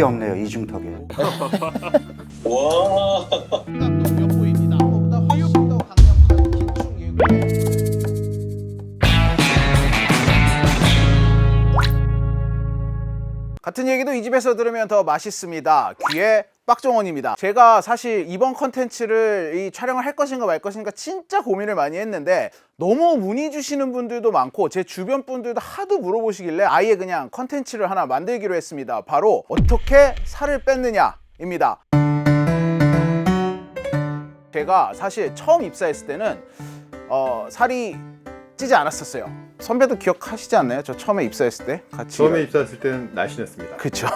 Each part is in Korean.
목이 없네요, 이중턱에. 와. 감독 엿보입니다. 보다 훨씬 더 강력한 긴축 예고. 같은 얘기도 이 집에서 들으면 더 맛있습니다. 귀의 빡종원입니다. 제가 사실 이번 컨텐츠를 이 촬영을 할 것인가 말 것인가 진짜 고민을 많이 했는데 너무 문의 주시는 분들도 많고 제 주변 분들도 하도 물어보시길래 아예 그냥 컨텐츠를 하나 만들기로 했습니다. 바로 어떻게 살을 뺐느냐입니다. 제가 사실 처음 입사했을 때는 살이 찌지 않았었어요. 선배도 기억하시지 않나요? 저 처음에 입사했을 때 같이 처음에 입사했을 때는 날씬했습니다. 그쵸.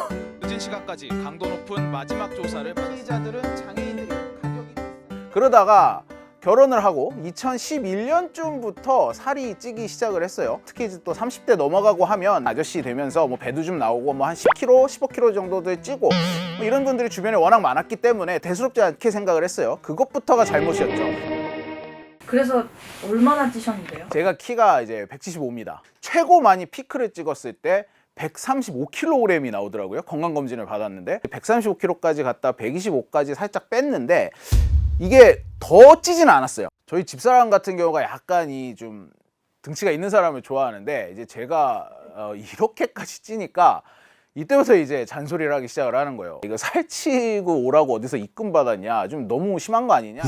늦은 시간까지 강도 높은 마지막 조사를 피의자들은 장애인들이 가격이 비싸요. 그러다가 결혼을 하고 2011년쯤부터 살이 찌기 시작을 했어요. 특히 이제 또 30대 넘어가고 하면 아저씨 되면서 뭐 배도 좀 나오고 뭐 한 10kg, 15kg 정도도 찌고 뭐 이런 분들이 주변에 워낙 많았기 때문에 대수롭지 않게 생각을 했어요. 그것부터가 잘못이었죠. 그래서 얼마나 찌셨는데요? 제가 키가 이제 175입니다. 최고 많이 피크를 찍었을 때 135kg이 나오더라고요. 건강검진을 받았는데 135kg까지 갔다 125까지 살짝 뺐는데 이게 더 찌지는 않았어요. 저희 집사람 같은 경우가 약간 이 좀 등치가 있는 사람을 좋아하는데 이제 제가 이렇게까지 찌니까 이때부터 이제 잔소리를 하기 시작을 하는 거예요. 이거 살찌고 오라고 어디서 입금 받았냐, 좀 너무 심한 거 아니냐.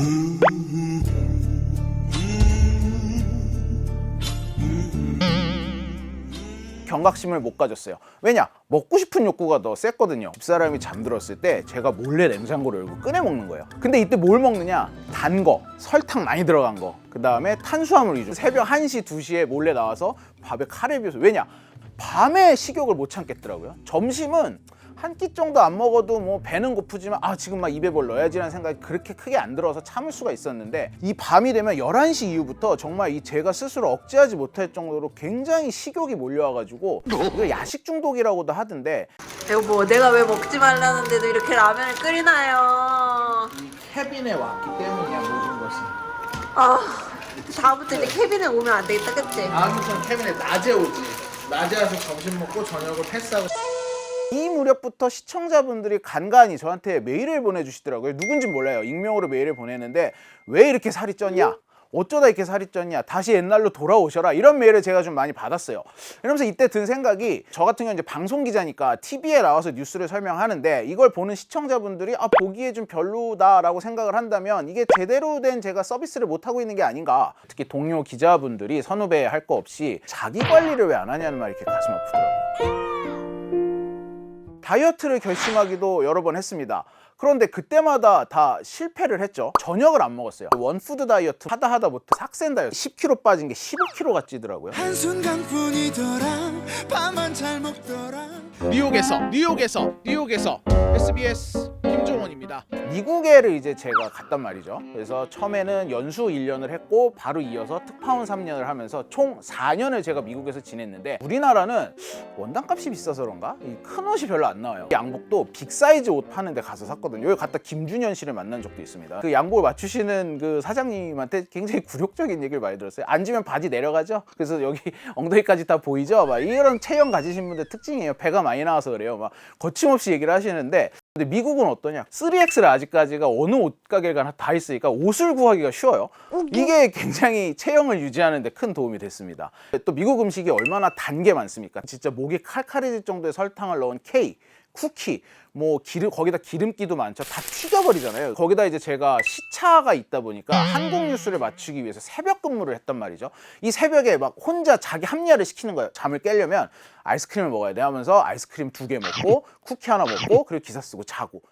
경각심을 못 가졌어요. 왜냐? 먹고 싶은 욕구가 더 셌거든요. 집사람이 잠들었을 때 제가 몰래 냉장고를 열고 꺼내 먹는 거예요. 근데 이때 뭘 먹느냐? 단 거, 설탕 많이 들어간 거, 그 다음에 탄수화물 위주. 새벽 1시, 2시에 몰래 나와서 밥에 카레 비벼서. 왜냐? 밤에 식욕을 못 참겠더라고요. 점심은 한 끼 정도 안 먹어도 뭐 배는 고프지만 지금 막 입에 뭘 넣어야지라는 생각이 그렇게 크게 안 들어서 참을 수가 있었는데 이 밤이 되면 11시 이후부터 정말 이 제가 스스로 억제하지 못할 정도로 굉장히 식욕이 몰려와가지고 이걸 야식 중독이라고도 하던데 여보, 내가 왜 먹지 말라는데도 이렇게 라면을 끓이나요? 캐빈에 왔기 때문이야, 모든 것은. 다음부터 이제 캐빈에 오면 안 되겠다, 그치? 다음부터는 캐빈에 낮에 오지. 낮에 와서 점심 먹고 저녁을 패스하고. 이 무렵부터 시청자분들이 간간히 저한테 메일을 보내주시더라고요. 누군지 몰라요. 익명으로 메일을 보내는데 왜 이렇게 살이 쪘냐? 어쩌다 이렇게 살이 쪘냐? 다시 옛날로 돌아오셔라. 이런 메일을 제가 좀 많이 받았어요. 이러면서 이때 든 생각이 저 같은 경우는 이제 방송기자니까 TV에 나와서 뉴스를 설명하는데 이걸 보는 시청자분들이 보기에 좀 별로다라고 생각을 한다면 이게 제대로 된 제가 서비스를 못하고 있는 게 아닌가. 특히 동료 기자분들이 선후배 할 거 없이 자기 관리를 왜 안 하냐는 말이 이렇게 가슴 아프더라고요. 다이어트를 결심하기도 여러 번 했습니다. 그런데 그때마다 다 실패를 했죠. 저녁을 안 먹었어요. 원푸드 다이어트 하다 못해 삭센 다이어트 10kg 빠진 게 15kg가 찌더라고요. 한순간뿐이더라 밥만 잘 먹더라. 뉴욕에서 SBS 김종원입니다. 미국에를 이제 제가 갔단 말이죠. 그래서 처음에는 연수 1년을 했고 바로 이어서 특파원 3년을 하면서 총 4년을 제가 미국에서 지냈는데 우리나라는 원단값이 비싸서 그런가? 큰 옷이 별로 안 나와요. 양복도 빅사이즈 옷 파는 데 가서 샀거든요. 여기 갔다 김준현 씨를 만난 적도 있습니다. 그 양복을 맞추시는 그 사장님한테 굉장히 굴욕적인 얘기를 많이 들었어요. 앉으면 바지 내려가죠? 그래서 여기 엉덩이까지 다 보이죠? 막 이런 체형 가지신 분들 특징이에요. 배가 많이 나와서 그래요. 막 거침없이 얘기를 하시는데 근데 미국은 어떠냐? 3X를 아직까지가 어느 옷가게를 가나 다 있으니까 옷을 구하기가 쉬워요. 이게 굉장히 체형을 유지하는 데 큰 도움이 됐습니다. 또 미국 음식이 얼마나 단 게 많습니까? 진짜 목이 칼칼해질 정도의 설탕을 넣은 케이크, 쿠키, 뭐 거기다 기름기도 많죠. 다 튀겨버리잖아요. 거기다 이제 제가 시차가 있다 보니까 한국 뉴스를 맞추기 위해서 새벽 근무를 했단 말이죠. 이 새벽에 막 혼자 자기 합리화를 시키는 거예요. 잠을 깨려면 아이스크림을 먹어야 돼 하면서 아이스크림 2개 먹고 쿠키 하나 먹고 그리고 기사 쓰고 자고.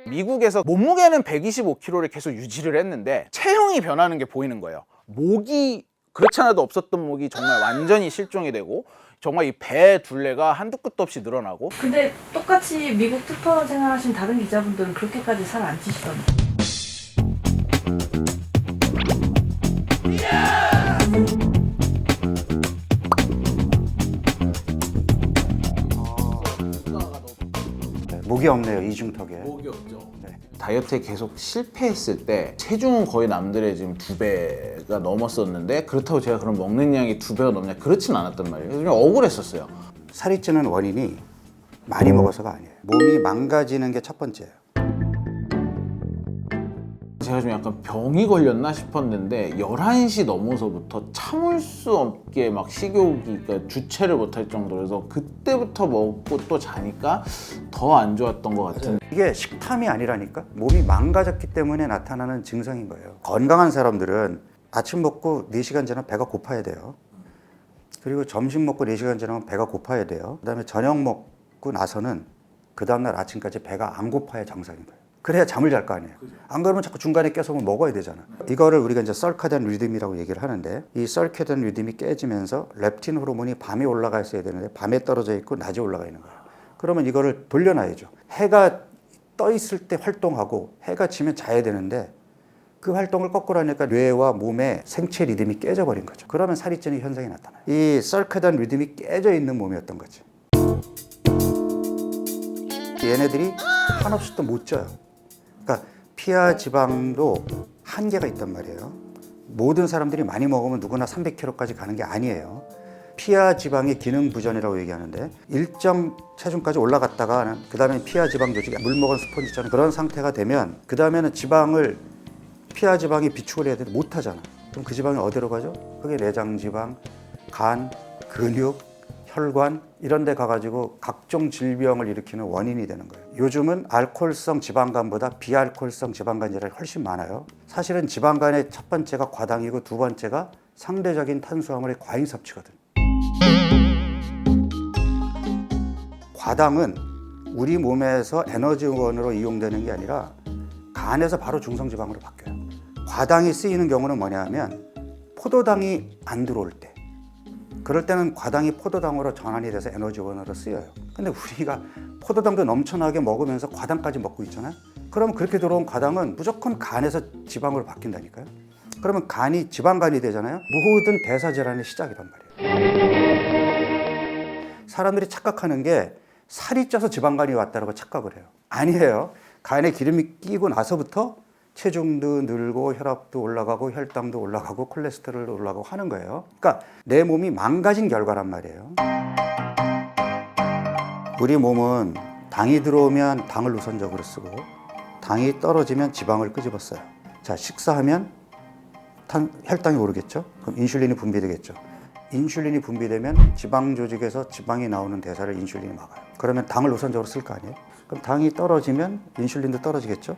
미국에서 몸무게는 125kg를 계속 유지를 했는데 체형이 변하는 게 보이는 거예요. 목이 그렇지 않아도 없었던 목이 정말 완전히 실종이 되고 정말 이 배 둘레가 한두 끝도 없이 늘어나고. 근데 똑같이 미국 특파원 생활하신 다른 기자분들은 그렇게까지 살 안 찌시던데. 목이 없네요, 이중턱에. 목이 없죠. 다이어트에 계속 실패했을 때 체중은 거의 남들의 지금 2배가 넘었었는데 그렇다고 제가 그럼 먹는 양이 2배가 넘냐? 그렇진 않았단 말이에요. 좀 억울했었어요. 살이 찌는 원인이 많이 먹어서가 아니에요. 몸이 망가지는 게 첫 번째예요. 제가 좀 약간 병이 걸렸나 싶었는데 11시 넘어서부터 참을 수 없게 막 식욕이 그러니까 주체를 못할 정도라서 그때부터 먹고 또 자니까 더 안 좋았던 것 같은. 이게 식탐이 아니라니까. 몸이 망가졌기 때문에 나타나는 증상인 거예요. 건강한 사람들은 아침 먹고 4시간 지나면 배가 고파야 돼요. 그리고 점심 먹고 4시간 지나면 배가 고파야 돼요. 그다음에 저녁 먹고 나서는 그 다음날 아침까지 배가 안 고파야 정상인 거예요. 그래야 잠을 잘 거 아니에요. 안 그러면 자꾸 중간에 깨서 먹어야 되잖아. 이거를 우리가 이제 서카디안 리듬이라고 얘기를 하는데, 이 서카디안 리듬이 깨지면서 렙틴 호르몬이 밤에 올라가 있어야 되는데 밤에 떨어져 있고 낮에 올라가 있는 거예요. 그러면 이거를 돌려놔야죠. 해가 떠 있을 때 활동하고 해가 지면 자야 되는데 그 활동을 거꾸로 하니까 뇌와 몸의 생체 리듬이 깨져버린 거죠. 그러면 살이 찌는 현상이 나타나요. 이 서카디안 리듬이 깨져 있는 몸이었던 거지. 얘네들이 한없이 또 못 쪄요. 그러니까 피하 지방도 한계가 있단 말이에요. 모든 사람들이 많이 먹으면 누구나 300kg까지 가는 게 아니에요. 피하 지방의 기능 부전이라고 얘기하는데, 일정 체중까지 올라갔다가 그 다음에 피하 지방 조직이 물 먹은 스펀지처럼 그런 상태가 되면 그 다음에는 지방을 피하 지방이 비축을 해야 되는데 못 하잖아. 그럼 그 지방이 어디로 가죠? 그게 내장 지방, 간, 근육, 혈관 이런 데 가가지고 각종 질병을 일으키는 원인이 되는 거예요. 요즘은 알코올성 지방간보다 비알코올성 지방간 질환이 훨씬 많아요. 사실은 지방간의 첫 번째가 과당이고 두 번째가 상대적인 탄수화물의 과잉 섭취거든. 과당은 우리 몸에서 에너지원으로 이용되는 게 아니라 간에서 바로 중성지방으로 바뀌어요. 과당이 쓰이는 경우는 뭐냐 하면 포도당이 안 들어올 때, 그럴 때는 과당이 포도당으로 전환이 돼서 에너지원으로 쓰여요. 근데 우리가 포도당도 넘쳐나게 먹으면서 과당까지 먹고 있잖아요. 그러면 그렇게 들어온 과당은 무조건 간에서 지방으로 바뀐다니까요. 그러면 간이 지방간이 되잖아요. 모든 대사질환의 시작이란 말이에요. 사람들이 착각하는 게 살이 쪄서 지방간이 왔다고 착각을 해요. 아니에요. 간에 기름이 끼고 나서부터 체중도 늘고 혈압도 올라가고 혈당도 올라가고 콜레스테롤도 올라가고 하는 거예요. 그러니까 내 몸이 망가진 결과란 말이에요. 우리 몸은 당이 들어오면 당을 우선적으로 쓰고 당이 떨어지면 지방을 끄집어 써요. 자, 식사하면 혈당이 오르겠죠? 그럼 인슐린이 분비되겠죠? 인슐린이 분비되면 지방 조직에서 지방이 나오는 대사를 인슐린이 막아요. 그러면 당을 우선적으로 쓸 거 아니에요? 그럼 당이 떨어지면 인슐린도 떨어지겠죠?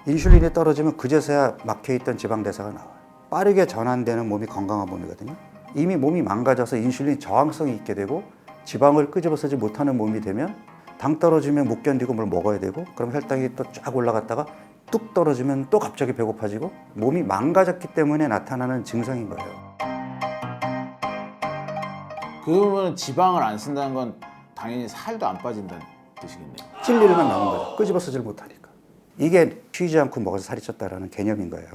인슐린이 떨어지면 그제서야 막혀있던 지방 대사가 나와요. 빠르게 전환되는 몸이 건강한 몸이거든요. 이미 몸이 망가져서 인슐린 저항성이 있게 되고 지방을 끄집어 쓰지 못하는 몸이 되면 당 떨어지면 못 견디고 뭘 먹어야 되고, 그럼 혈당이 또 쫙 올라갔다가 뚝 떨어지면 또 갑자기 배고파지고, 몸이 망가졌기 때문에 나타나는 증상인 거예요. 그러면 지방을 안 쓴다는 건 당연히 살도 안 빠진다는 뜻이겠네요. 찔 일만 나온 거죠. 끄집어 쓰질 못하니까. 이게 쉬지 않고 먹어서 살이 쪘다라는 개념인 거예요.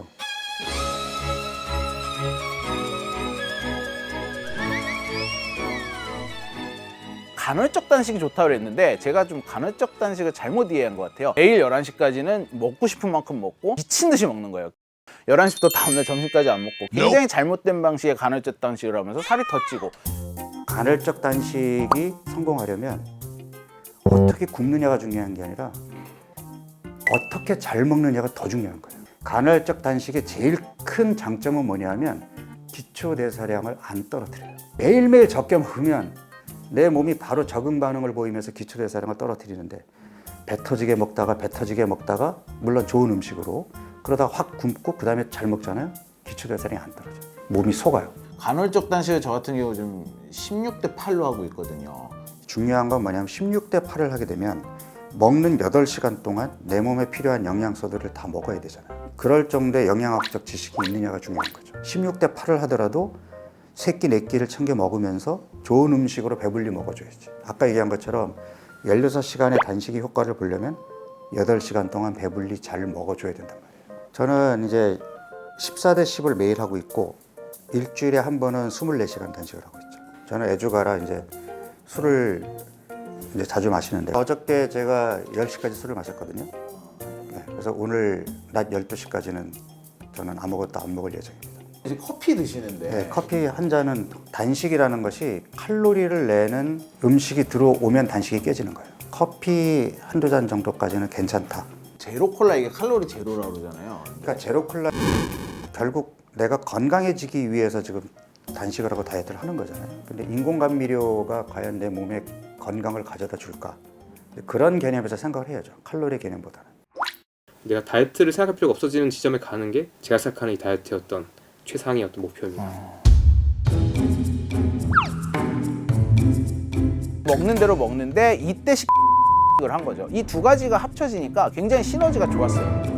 간헐적 단식이 좋다고 그랬는데 제가 좀 간헐적 단식을 잘못 이해한 것 같아요. 매일 11시까지는 먹고 싶은 만큼 먹고 미친 듯이 먹는 거예요. 11시부터 다음날 점심까지 안 먹고, 굉장히 잘못된 방식의 간헐적 단식을 하면서 살이 더 찌고. 간헐적 단식이 성공하려면 어떻게 굶느냐가 중요한 게 아니라 어떻게 잘 먹느냐가 더 중요한 거예요. 간헐적 단식의 제일 큰 장점은 뭐냐면 기초대사량을 안 떨어뜨려요. 매일매일 적게 먹으면 내 몸이 바로 적응 반응을 보이면서 기초대사량을 떨어뜨리는데, 배 터지게 먹다가 물론 좋은 음식으로 그러다가 확 굶고 그 다음에 잘 먹잖아요. 기초대사량이 안 떨어져요. 몸이 속아요. 간헐적 단식을 저 같은 경우 좀 16대 8로 하고 있거든요. 중요한 건 뭐냐면 16대 8을 하게 되면 먹는 8시간 동안 내 몸에 필요한 영양소들을 다 먹어야 되잖아요. 그럴 정도의 영양학적 지식이 있느냐가 중요한 거죠. 16대 8을 하더라도 3끼, 4끼를 챙겨 먹으면서 좋은 음식으로 배불리 먹어줘야지. 아까 얘기한 것처럼 16시간의 단식의 효과를 보려면 8시간 동안 배불리 잘 먹어줘야 된단 말이에요. 저는 이제 14대 10을 매일 하고 있고 일주일에 한 번은 24시간 단식을 하고 있죠. 저는 애주가라 이제 술을 이제 자주 마시는데, 어저께 제가 10시까지 술을 마셨거든요. 네, 그래서 오늘 낮 12시까지는 저는 아무것도 안 먹을 예정입니다. 이제 커피 드시는데 네, 커피 한 잔은 단식이라는 것이 칼로리를 내는 음식이 들어오면 단식이 깨지는 거예요. 커피 한두 잔 정도까지는 괜찮다. 제로 콜라 이게 칼로리 제로라고 그러잖아요. 그러니까 제로 콜라 결국 내가 건강해지기 위해서 지금 단식을 하고 다이어트를 하는 거잖아요. 근데 인공 감미료가 과연 내 몸에 건강을 가져다 줄까? 그런 개념에서 생각을 해야죠. 칼로리 개념보다는. 내가 다이어트를 생각할 필요가 없어지는 지점에 가는 게 제가 생각하는 이 다이어트의 어떤 최상의 어떤 목표입니다. 먹는 대로 먹는데 이때 식을 한 거죠. 이 두 가지가 합쳐지니까 굉장히 시너지가 좋았어요.